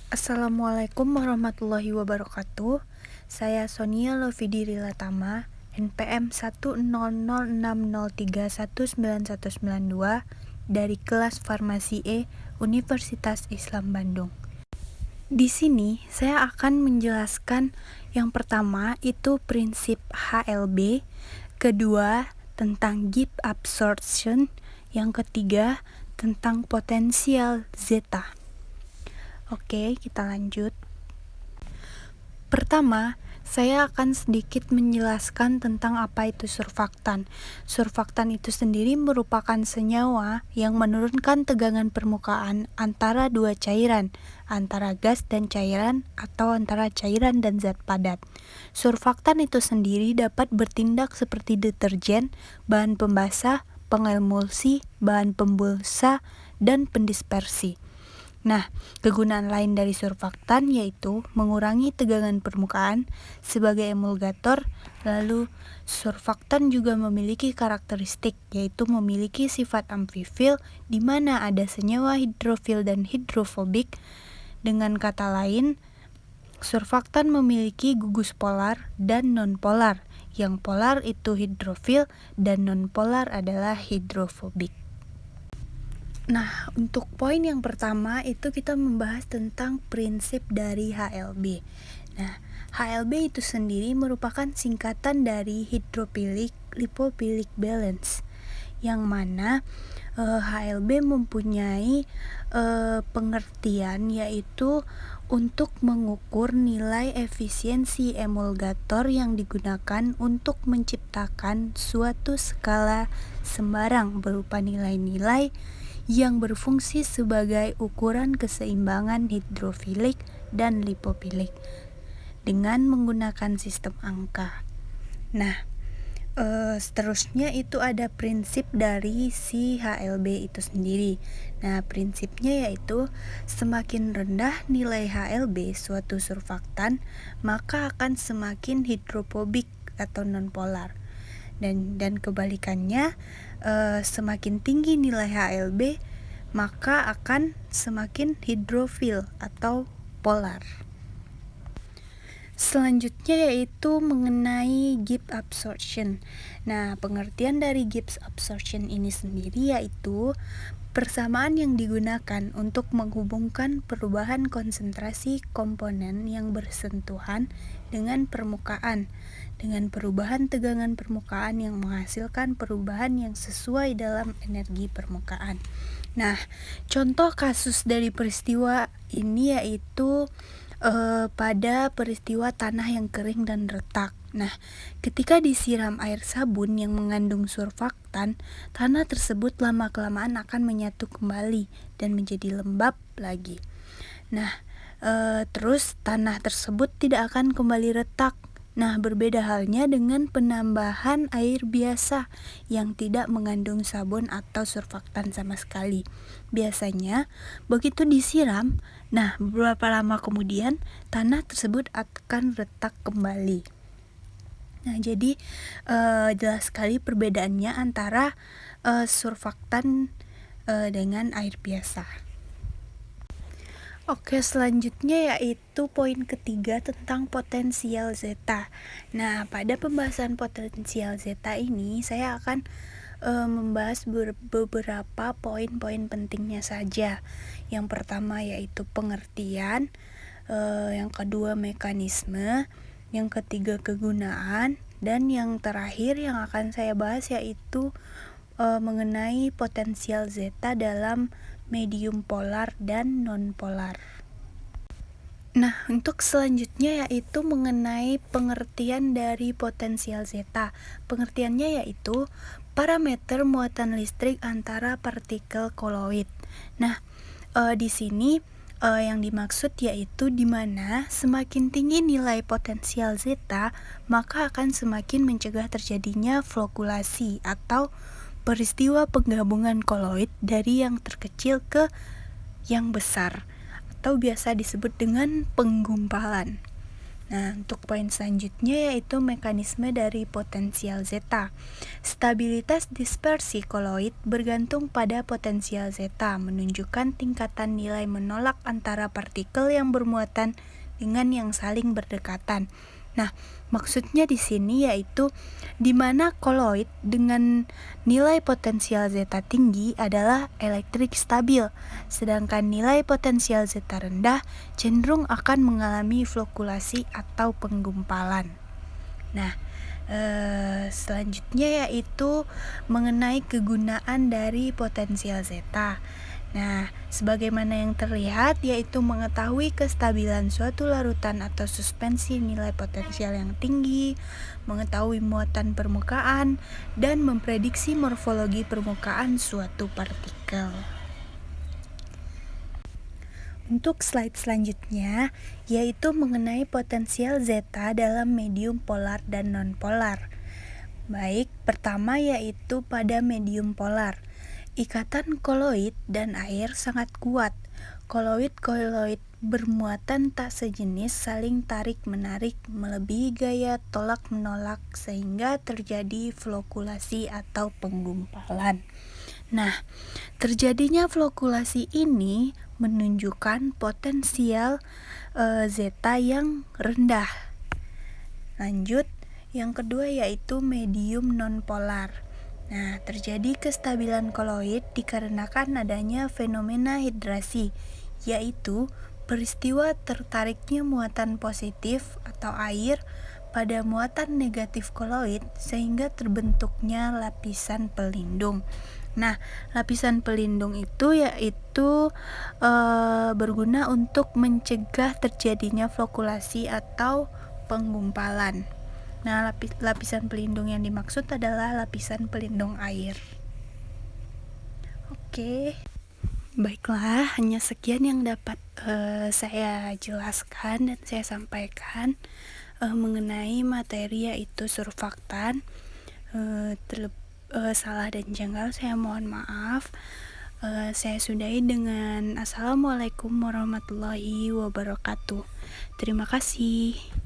Assalamualaikum warahmatullahi wabarakatuh. Saya Sonia Lovidi Rilatama, NPM 1006031919192 dari kelas Farmasi E Universitas Islam Bandung. Di sini saya akan menjelaskan yang pertama itu prinsip HLB, kedua tentang Gibbs absorption, yang ketiga tentang potensial zeta. Oke, kita lanjut. Pertama, saya akan sedikit menjelaskan tentang apa itu surfaktan. Surfaktan itu sendiri merupakan senyawa yang menurunkan tegangan permukaan antara dua cairan, antara gas dan cairan atau antara cairan dan zat padat. Surfaktan itu sendiri dapat bertindak seperti deterjen, bahan pembasah, pengemulsi, bahan pembulsa, dan pendispersi. Nah, kegunaan lain dari surfaktan yaitu mengurangi tegangan permukaan sebagai emulgator. Lalu, surfaktan juga memiliki karakteristik yaitu memiliki sifat amfifil di mana ada senyawa hidrofil dan hidrofobik. Dengan kata lain, surfaktan memiliki gugus polar dan nonpolar. Yang polar itu hidrofil dan nonpolar adalah hidrofobik. Nah, untuk poin yang pertama itu kita membahas tentang prinsip dari HLB. Nah, HLB itu sendiri merupakan singkatan dari hydrophilic lipophilic balance, yang mana HLB mempunyai pengertian yaitu untuk mengukur nilai efisiensi emulgator yang digunakan untuk menciptakan suatu skala sembarang berupa nilai-nilai yang berfungsi sebagai ukuran keseimbangan hidrofilik dan lipofilik dengan menggunakan sistem angka. Nah, seterusnya itu ada prinsip dari si HLB itu sendiri. Nah, prinsipnya yaitu semakin rendah nilai HLB suatu surfaktan, maka akan semakin hidrofobik atau nonpolar. Dan kebalikannya, semakin tinggi nilai HLB maka akan semakin hidrofil atau polar. Selanjutnya yaitu mengenai Gibbs absorption. Nah, pengertian dari Gibbs absorption ini sendiri yaitu persamaan yang digunakan untuk menghubungkan perubahan konsentrasi komponen yang bersentuhan dengan permukaan dengan perubahan tegangan permukaan yang menghasilkan perubahan yang sesuai dalam energi permukaan. Nah, contoh kasus dari peristiwa ini yaitu pada peristiwa tanah yang kering dan retak. Nah, ketika disiram air sabun yang mengandung surfaktan, tanah tersebut lama-kelamaan akan menyatu kembali dan menjadi lembab lagi. Nah, terus tanah tersebut tidak akan kembali retak. Nah, berbeda halnya dengan penambahan air biasa yang tidak mengandung sabun atau surfaktan sama sekali. Biasanya, begitu disiram, nah beberapa lama kemudian tanah tersebut akan retak kembali. Nah, jadi jelas sekali perbedaannya antara surfaktan dengan air biasa. Oke, selanjutnya yaitu poin ketiga tentang potensial zeta. Nah, pada pembahasan potensial zeta ini saya akan membahas beberapa poin-poin pentingnya saja. Yang pertama yaitu pengertian, yang kedua mekanisme, yang ketiga kegunaan, dan yang terakhir yang akan saya bahas yaitu mengenai potensial zeta dalam medium polar dan non-polar. Nah, untuk selanjutnya yaitu mengenai pengertian dari potensial zeta. Pengertiannya yaitu parameter muatan listrik antara partikel koloid. Nah, di sini yang dimaksud yaitu di mana semakin tinggi nilai potensial zeta, maka akan semakin mencegah terjadinya flokulasi atau peristiwa penggabungan koloid dari yang terkecil ke yang besar atau biasa disebut dengan penggumpalan. Nah, untuk poin selanjutnya yaitu mekanisme dari potensial zeta. Stabilitas dispersi koloid bergantung pada potensial zeta, menunjukkan tingkatan nilai menolak antara partikel yang bermuatan dengan yang saling berdekatan. Nah, maksudnya di sini yaitu di mana koloid dengan nilai potensial zeta tinggi adalah elektrik stabil, sedangkan nilai potensial zeta rendah cenderung akan mengalami flokulasi atau penggumpalan. Nah, selanjutnya yaitu mengenai kegunaan dari potensial zeta. Nah, sebagaimana yang terlihat yaitu mengetahui kestabilan suatu larutan atau suspensi nilai potensial yang tinggi, mengetahui muatan permukaan, dan memprediksi morfologi permukaan suatu partikel. Untuk slide selanjutnya yaitu mengenai potensial zeta dalam medium polar dan nonpolar. Baik, pertama yaitu pada medium polar. Ikatan koloid dan air sangat kuat. Koloid-koloid bermuatan tak sejenis saling tarik-menarik melebihi gaya tolak-menolak sehingga terjadi flokulasi atau penggumpalan. Nah, terjadinya flokulasi ini menunjukkan potensial zeta yang rendah. Lanjut, yang kedua yaitu medium nonpolar. Nah, terjadi kestabilan koloid dikarenakan adanya fenomena hidrasi, yaitu peristiwa tertariknya muatan positif atau air pada muatan negatif koloid sehingga terbentuknya lapisan pelindung. Nah, lapisan pelindung itu yaitu berguna untuk mencegah terjadinya flokulasi atau penggumpalan. Nah, lapisan pelindung yang dimaksud adalah lapisan pelindung air. Oke, baiklah, hanya sekian yang dapat saya jelaskan dan saya sampaikan mengenai materi yaitu surfaktan. Salah dan janggal saya mohon maaf. Saya sudahi dengan Assalamualaikum warahmatullahi wabarakatuh. Terima kasih.